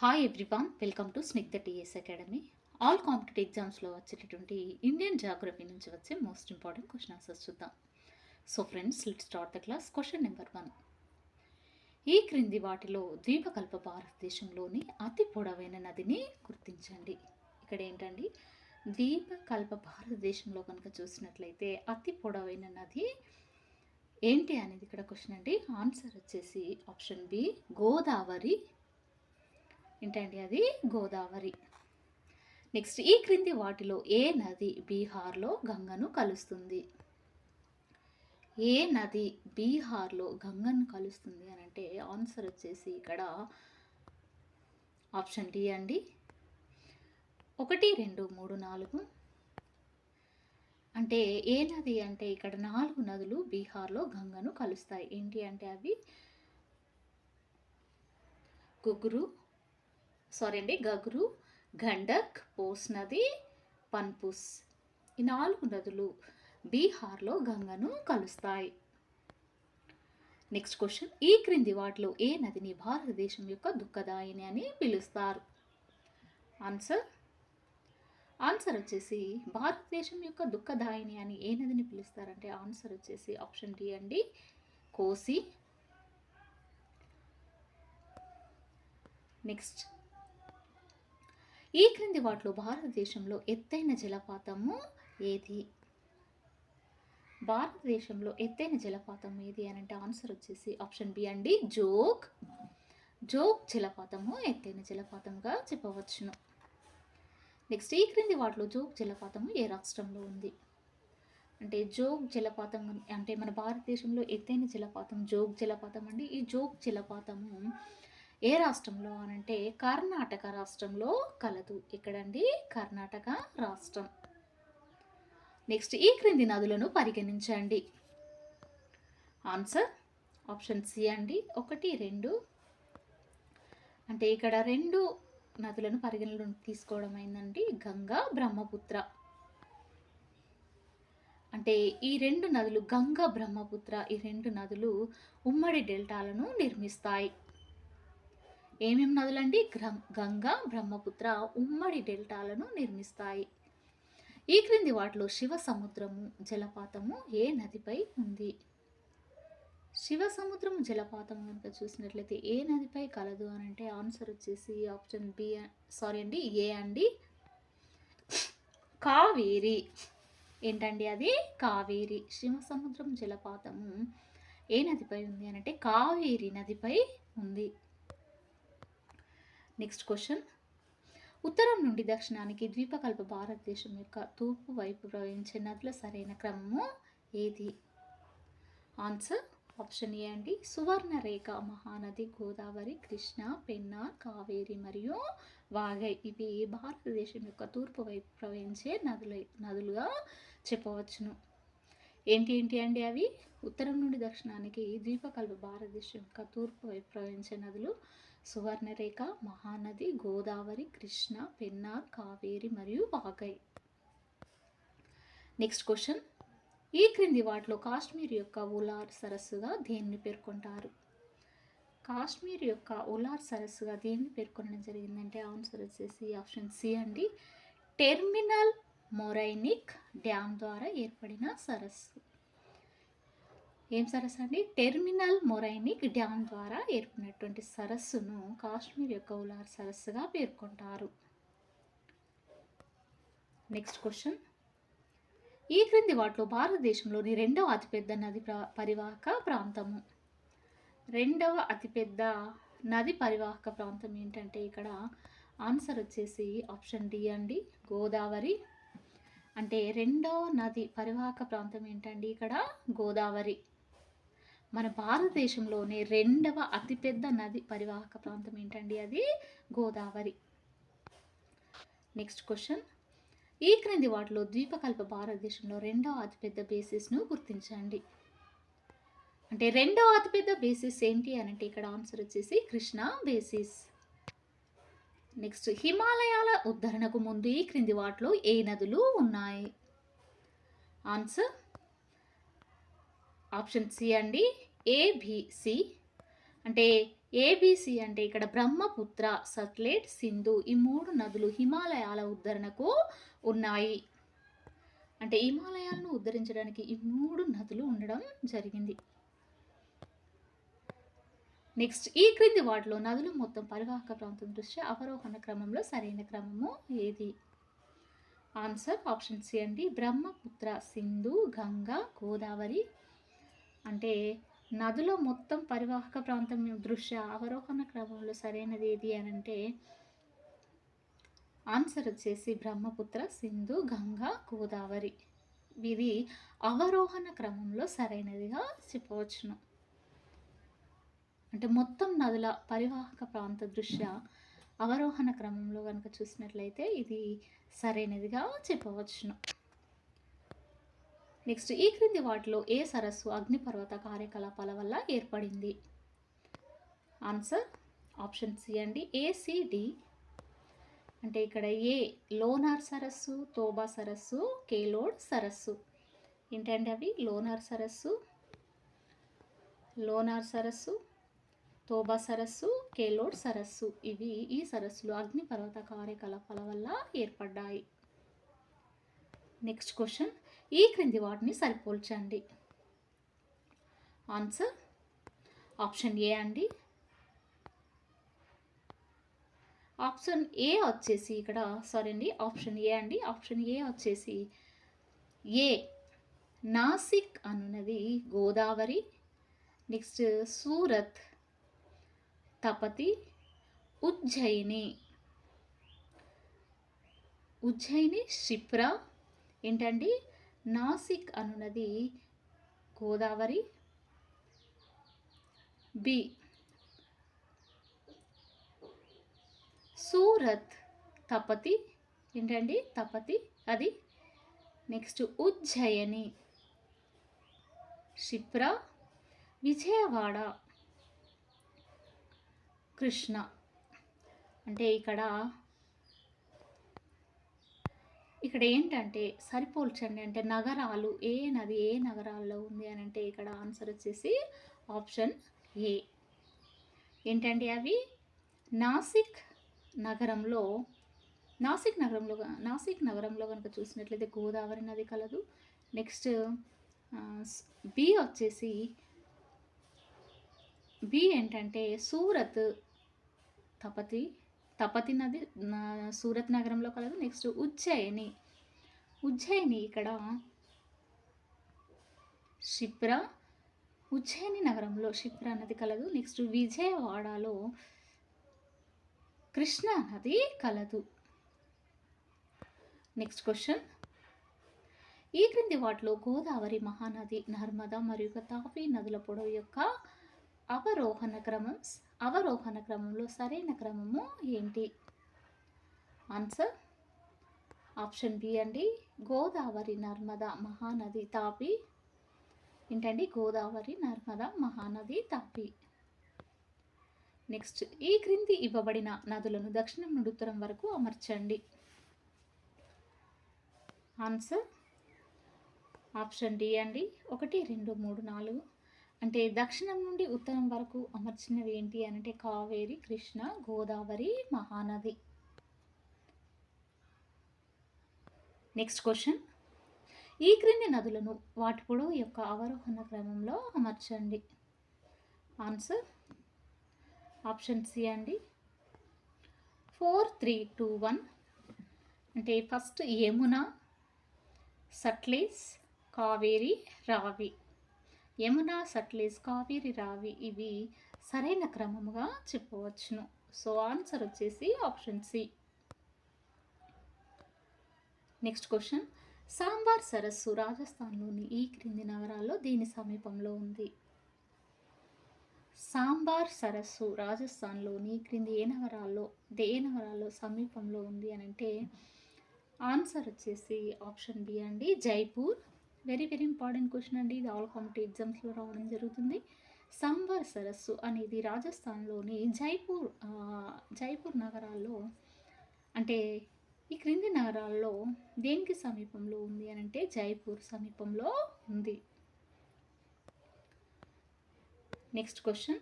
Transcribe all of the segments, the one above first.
Hi everyone, welcome to Snigdha TS academy. All competitive ఎగ్జామ్స్లో వచ్చేటటువంటి Indian geography నుంచి వచ్చే మోస్ట్ ఇంపార్టెంట్ క్వశ్చన్ ఆన్సర్స్ చూద్దాం. So friends, let's start the class. Question number 1. ఈ క్రింది వాటిలో ద్వీపకల్ప భారతదేశంలోని అతి పొడవైన నదిని గుర్తించండి. ఇక్కడ ఏంటండి, ద్వీపకల్ప భారతదేశంలో కనుక చూసినట్లయితే అతి పొడవైన నది ఏంటి అనేది ఇక్కడ క్వశ్చన్ అండి. ఆన్సర్ వచ్చేసి ఆప్షన్ బి, గోదావరి. ఏంటండి అది? గోదావరి. నెక్స్ట్, ఈ క్రింది వాటిలో ఏ నది బీహార్లో గంగను కలుస్తుంది? ఏ నది బీహార్లో గంగను కలుస్తుంది అని అంటే ఆన్సర్ వచ్చేసి ఇక్కడ ఆప్షన్ డి అండి. 1, 2, 3, 4 అంటే ఏ నది అంటే ఇక్కడ 4 నదులు బీహార్లో గంగను కలుస్తాయి. ఏంటి అంటే అవి గగ్రు, గండక్, పోస్ నది, పన్పుస్. ఈ 4 నదులు బీహార్లో గంగను కలుస్తాయి. నెక్స్ట్ క్వశ్చన్, ఈ క్రింది వాటిలో ఏ నదిని భారతదేశం యొక్క దుఃఖదాయిని అని పిలుస్తారు? ఆన్సర్ వచ్చేసి భారతదేశం యొక్క దుఃఖదాయిని అని ఏ నదిని పిలుస్తారంటే ఆన్సర్ వచ్చేసి ఆప్షన్ డి అండి, కోసి. నెక్స్ట్, ఈ క్రింది వాటిలో భారతదేశంలో ఎత్తైన జలపాతము ఏది? భారతదేశంలో ఎత్తైన జలపాతం ఏది అని అంటే ఆన్సర్ వచ్చేసి ఆప్షన్ బి అండి, జోగ్ జలపాతము ఎత్తైన జలపాతంగా చెప్పవచ్చును. నెక్స్ట్, ఈ క్రింది వాటిలో జోగ్ జలపాతము ఏ రాష్ట్రంలో ఉంది? అంటే జోగ్ జలపాతం అంటే మన భారతదేశంలో ఎత్తైన జలపాతం జోగ్ జలపాతం అండి. ఈ జోగ్ జలపాతము ఏ రాష్ట్రంలో అనంటే కర్ణాటక రాష్ట్రంలో కలదు. ఎక్కడండి? కర్ణాటక రాష్ట్రం. నెక్స్ట్, ఈ క్రింది నదులను పరిగణించండి. ఆన్సర్ ఆప్షన్ సి అండి, 1, 2 అంటే ఇక్కడ 2 నదులను పరిగణలోకి తీసుకోవడం అయిందండి, గంగా, బ్రహ్మపుత్ర. అంటే ఈ 2 నదులు గంగా, బ్రహ్మపుత్ర, ఈ 2 నదులు ఉమ్మడి డెల్టాలను నిర్మిస్తాయి. ఏమేమి నదులండి? గంగా, బ్రహ్మపుత్ర ఉమ్మడి డెల్టాలను నిర్మిస్తాయి. ఈ క్రింది వాటిలో శివ సముద్రము జలపాతము ఏ నదిపై ఉంది? శివ సముద్రం జలపాతం కనుక చూసినట్లయితే ఏ నదిపై కలదు అని అంటే ఆన్సర్ వచ్చేసి ఆప్షన్ ఏ అండి, కావేరి. ఏంటండి అది? కావేరి. శివ సముద్రం జలపాతము ఏ నదిపై ఉంది అని అంటే కావేరి నదిపై ఉంది. నెక్స్ట్ క్వశ్చన్, ఉత్తరం నుండి దక్షిణానికి ద్వీపకల్ప భారతదేశం యొక్క తూర్పు వైపు ప్రవహించే నదుల సరైన క్రమము ఏది? ఆన్సర్ ఆప్షన్ ఏ అండి, సువర్ణరేఖ, మహానది, గోదావరి, కృష్ణ, పెన్నా, కావేరి మరియు వాగై. ఇవి భారతదేశం యొక్క తూర్పు వైపు ప్రవహించే నదులుగా చెప్పవచ్చును. ఏంటి అండి అవి? ఉత్తరం నుండి దక్షిణానికి ద్వీపకల్ప భారతదేశం యొక్క తూర్పు వైపు ప్రవహించే నదులు సువర్ణరేఖ, మహానది, గోదావరి, కృష్ణ, పెన్నార్, కావేరి మరియు వాగై. నెక్స్ట్ క్వశ్చన్, ఈ క్రింది వాటిలో కాశ్మీర్ యొక్క ఉలార్ సరస్సుగా దేన్ని పేర్కొంటారు? కాశ్మీర్ యొక్క ఉలార్ సరస్సుగా దేన్ని పేర్కొనడం జరిగిందంటే ఆన్సర్ వచ్చేసి ఆప్షన్ సి అండి, టెర్మినల్ మొరైనిక్ డ్యామ్ ద్వారా ఏర్పడిన సరస్సు. ఏం సరస్సు అండి? టెర్మినల్ మొరైనిక్ డ్యామ్ ద్వారా ఏర్పడినటువంటి సరస్సును కాశ్మీర్ యొక్క ఉలార్ సరస్సుగా పేర్కొంటారు. నెక్స్ట్ క్వశ్చన్, ఈ క్రింది వాటిలో భారతదేశంలోని 2వ అతిపెద్ద నది పరివాహక ప్రాంతము. 2వ అతిపెద్ద నది పరివాహక ప్రాంతం ఏంటంటే ఇక్కడ ఆన్సర్ వచ్చేసి ఆప్షన్ డి అండి, గోదావరి. అంటే 2వ నది పరివాహక ప్రాంతం ఏంటండి? ఇక్కడ గోదావరి. మన భారతదేశంలోనే 2వ అతిపెద్ద నది పరివాహక ప్రాంతం ఏంటండి? అది గోదావరి. నెక్స్ట్ క్వశ్చన్, ఈ క్రింది వాటిలో ద్వీపకల్ప భారతదేశంలో 2వ అతిపెద్ద బేసిస్ను గుర్తించండి. అంటే 2వ అతిపెద్ద బేసిస్ ఏంటి అని అంటే ఇక్కడ ఆన్సర్ వచ్చేసి కృష్ణా బేసిస్. నెక్స్ట్, హిమాలయాల ఉద్ధరణకు ముందు ఈ క్రింది వాటిలో ఏ నదులు ఉన్నాయి? ఆన్సర్ ఆప్షన్ సి అండి, ఏబిసి. అంటే ఏబిసి అంటే ఇక్కడ బ్రహ్మపుత్ర, సట్లెజ్, సింధు ఈ 3 నదులు హిమాలయాల ఉద్ధరణకు ఉన్నాయి. అంటే హిమాలయాలను ఉద్ధరించడానికి ఈ 3 నదులు ఉండడం జరిగింది. నెక్స్ట్ ఈ క్రింది వాటిలో నదులు మొత్తం పరివాహక ప్రాంతం దృష్ట్యా అవరోహణ క్రమంలో సరైన క్రమము ఏది? ఆన్సర్ ఆప్షన్ సి అండి, బ్రహ్మపుత్ర, సింధు, గంగా, గోదావరి. అంటే నదుల మొత్తం పరివాహక ప్రాంతం దృష్ట్యా అవరోహణ క్రమంలో సరైనది ఏది అని అంటే ఆన్సర్ వచ్చేసి బ్రహ్మపుత్ర, సింధు, గంగా, గోదావరి. ఇది అవరోహణ క్రమంలో సరైనదిగా చెప్పవచ్చును. అంటే మొత్తం నదుల పరివాహక ప్రాంత దృష్ట్యా అవరోహణ క్రమంలో కనుక చూసినట్లయితే ఇది సరైనదిగా చెప్పవచ్చును. నెక్స్ట్ ఈ క్రింది వాటిలో ఏ సరస్సు అగ్నిపర్వత కార్యకలాపాల వల్ల ఏర్పడింది? ఆన్సర్ ఆప్షన్ సి అండి, ఏసిడి. అంటే ఇక్కడ ఏ లోనార్ సరస్సు, తోబా సరస్సు, కేలోడ్ సరస్సు. ఏంటంటే అవి లోనార్ సరస్సు, తోబా సరస్సు, కేలోడ్ సరస్సు. ఇవి ఈ సరస్సులు అగ్నిపర్వత కార్యకలాపాల వల్ల ఏర్పడ్డాయి. నెక్స్ట్ క్వశ్చన్, ఈ క్రింది వాటిని సరిపోల్చండి. ఆన్సర్ ఆప్షన్ ఏ అండి. ఆప్షన్ ఏ వచ్చేసి ఇక్కడ ఆప్షన్ ఏ అండి. ఆప్షన్ ఏ వచ్చేసి ఏ నాసిక్ అనున్నది గోదావరి. నెక్స్ట్ సూరత్, తపతి, ఉజ్జయిని, షిప్రా. ఏంటండి నాసిక్ అనున్నది గోదావరి. బి సూరత్, తపతి. ఏంటండి తపతి అది. నెక్స్ట్ ఉజ్జయిని, షిప్రా. విజయవాడ, కృష్ణ. అంటే ఇక్కడ ఏంటంటే సరిపోల్చండి అంటే నగరాలు ఏ నది ఏ నగరాల్లో ఉంది అని అంటే ఇక్కడ ఆన్సర్ వచ్చేసి ఆప్షన్ ఏ. ఏంటండి అవి నాసిక్ నగరంలో కనుక చూసినట్లయితే గోదావరి నది కలదు. నెక్స్ట్ బి వచ్చేసి బి ఏంటంటే సూరత్, తపతి నది సూరత్ నగరంలో కలదు. నెక్స్ట్ ఉజ్జయిని ఇక్కడ షిప్రా, ఉజ్జయిని నగరంలో షిప్రా నది కలదు. నెక్స్ట్ విజయవాడలో కృష్ణా నది కలదు. నెక్స్ట్ క్వశ్చన్, ఈ క్రింది వాటిలో గోదావరి, మహానది, నర్మదా మరియు తాపీ నదుల పొడవు యొక్క అవరోహణ క్రమంలో సరైన క్రమము ఏంటి? ఆన్సర్ ఆప్షన్ బి అండి, గోదావరి, నర్మదా, మహానది, తాపీ. ఏంటండి గోదావరి, నర్మదా, మహానది, తాపీ. నెక్స్ట్ ఈ క్రింది ఇవ్వబడిన నదులను దక్షిణం నుండి ఉత్తరం వరకు అమర్చండి. ఆన్సర్ ఆప్షన్ డి అండి, 1, 2, 3, 4. అంటే దక్షిణం నుండి ఉత్తరం వరకు అమర్చినవి ఏంటి అంటే కావేరి, కృష్ణ, గోదావరి, మహానది. నెక్స్ట్ క్వశ్చన్, ఈ క్రింది నదులను వాటి పొడవు యొక్క అవరోహణ క్రమంలో అమర్చండి. ఆన్సర్ ఆప్షన్ సి అండి, 4, 3, 2, 1. అంటే ఫస్ట్ యమున, సట్లెజ్, కావేరి, రావి. యమున, సట్లెజ్, కావేరి, రావి ఇవి సరైన క్రమముగా చెప్పవచ్చును. సో ఆన్సర్ వచ్చేసి option C. Next question, Sambhar సరస్సు రాజస్థాన్లోని ఈ క్రింది నగరాల్లో దేని సమీపంలో ఉంది? సాంబార్ సరస్సు రాజస్థాన్లోని క్రింది ఏ నగరాల్లో సమీపంలో ఉంది అని అంటే ఆన్సర్ వచ్చేసి ఆప్షన్ బి అండి, జైపూర్. వెరీ ఇంపార్టెంట్ క్వశ్చన్ అండి, ఇది ఆల్ కాంపిటేటివ్ ఎగ్జామ్స్లో రావడం జరుగుతుంది. సాంబార్ సరస్సు అనేది రాజస్థాన్లోని జైపూర్ నగరాల్లో అంటే ఈ క్రింది నగరాల్లో దేనికి సమీపంలో ఉంది అని అంటే జైపూర్ సమీపంలో ఉంది. నెక్స్ట్ క్వశ్చన్,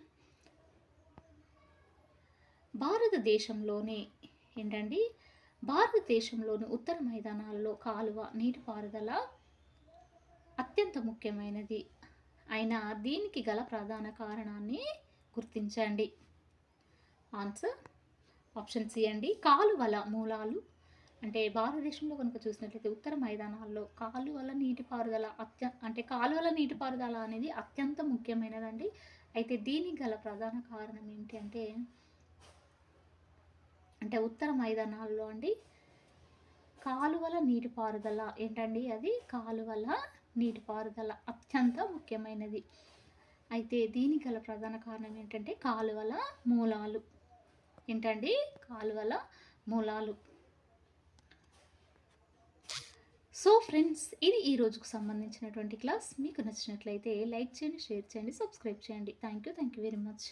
భారతదేశంలోని ఏంటండి భారతదేశంలోని ఉత్తర మైదానాలలో కాలువ నీటిపారుదల అత్యంత ముఖ్యమైనది అయినా దీనికి గల ప్రధాన కారణాన్ని గుర్తించండి. ఆన్సర్ ఆప్షన్ సి అండి, కాలువల మూలాలు. అంటే భారతదేశంలో కనుక చూసినట్లయితే ఉత్తర మైదానాల్లో కాలువల నీటిపారుదల అనేది అత్యంత ముఖ్యమైనదండి. అయితే దీనికి గల ప్రధాన కారణం ఏంటి అంటే ఉత్తర మైదానాల్లో అండి కాలువల నీటిపారుదల ఏంటండి, అది కాలువల నీటిపారుదల అత్యంత ముఖ్యమైనది. అయితే దీనికి గల ప్రధాన కారణం ఏంటంటే కాలువల మూలాలు. ఏంటండి, కాలువల మూలాలు. సో ఫ్రెండ్స్, ఇది ఈ రోజుకు సంబంధించినటువంటి క్లాస్. మీకు నచ్చినట్లయితే లైక్ చేయండి, షేర్ చేయండి, సబ్స్క్రైబ్ చేయండి. Thank you very much.